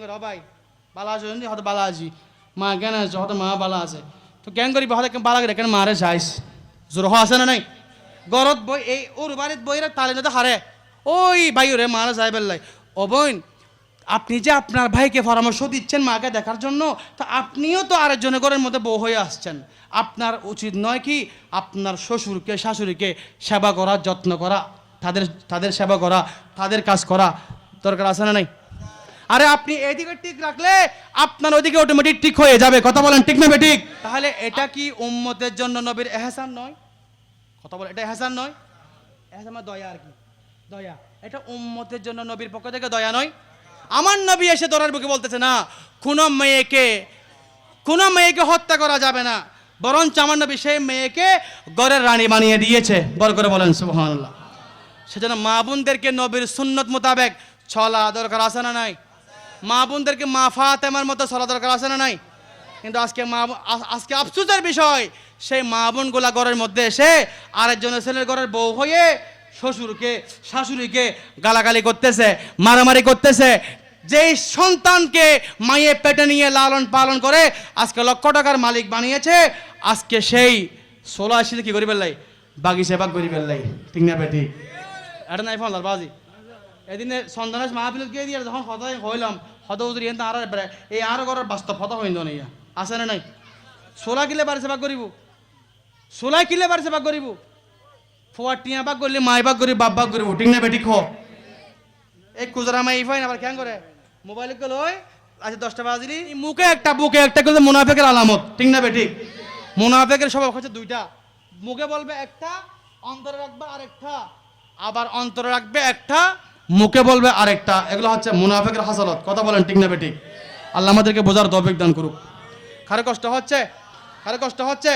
করে ভাই বালা আছে হয়তো বালা আছি মা কেন আছে হয়তো মা বালা আছে তো কেন করি হয়তো বালা করে কেন মারে যাইস জোর আছে না নাই গরত বই এই ওর বাড়িত বইরা তালে যাতে হারে ওই ভাই ওরে মারা যায় বেল্লাই ও বোন আপনি যে আপনার ভাইকে পরামর্শ দিচ্ছেন মাকে দেখার জন্য তো আপনিও তো আরেকজনের ঘরের মধ্যে বউ হয়ে আসছেন আপনার উচিত নয় কি আপনার শ্বশুরকে শাশুড়িকে সেবা করা যত্ন করা তাদের সেবা করা তাদের কাজ করা দরকার আছে না নাই আরে আপনি এদিকে ঠিক রাখলে আপনার ওইদিকে অটোমেটিক ঠিক হয়ে যাবে কথা বলেন ঠিক না বেঠিক তাহলে এটা কি উম্মতের জন্য নবীর এহসান নয় কথা বলে এটা এহসান নয় এহসান মানে দয়া আর কি দয়া এটা উম্মতের জন্য নবীর পক্ষ থেকে দয়া নয় আমার নবী এসে দরার বুকে বলতেছে না কোনো মেয়েকে হত্যা করা যাবে না বরঞ্চ আমার নবী সেই মেয়েকে ঘরের রানী বানিয়ে দিয়েছে বল করে বলেন সুবহানাল্লাহ সেজন্য মা বোনদেরকে নবীর সুন্নত মোতাবেক চলা দরকার আছে না নাই মা বোনদেরকে মা ফাতেমার মতো চলা দরকার আছে না নাই কিন্তু আজকে আফসোসের বিষয় সেই মা বোনগুলা ঘরের মধ্যে এসে আরেকজনের ছেলের ঘরের বউ হয়ে শ্বশুরকে শাশুড়িকে গালাগালি করতেছে মারামারি করতেছে যেই সন্তানকে মায়ে পেটে নিয়ে লালন পালন করে আজকে লক্ষ টাকার মালিক বানিয়েছে আজকে সেই 16 কি করি ফেললাই বাগিচে বাগ করি ফেললাই ঠিক না বেটি এটা নাই ফোন বাজি এদিনে সন্তানের মাহফিল গিয়ে দিয়ে যখন হতাই হইলাম হত উদরি আর এই আরো করার বাস্তব হতা হইল না আছে না নাই 16 কিলে বাড়ি সেবা করিব 16 কিলে বাড়ি সেবা করিব ফোয়ার টিয়া বাগ করলে মাই বাগ করি বাপ বাগ করিব ঠিক না বেটি খো এই কুজরা মাই ফাইন আবার কেন করে মোবাইল গেল ওই আজ 10টা বাজলি মুখে একটা বুকে একটা করে মুনাফিকের আলামত ঠিক না বেটি মুনাফিকের স্বভাব হচ্ছে দুইটা মুখে বলবে একটা অন্তরে রাখবে আরেকটা আবার অন্তরে রাখবে একটা মুখে বলবে আরেকটা এগুলো হচ্ছে মুনাফিকের হাসালত কথা বলেন ঠিক না বেটি আল্লাহ আমাদেরকে বোঝার তৌফিক দান করুক কারো কষ্ট হচ্ছে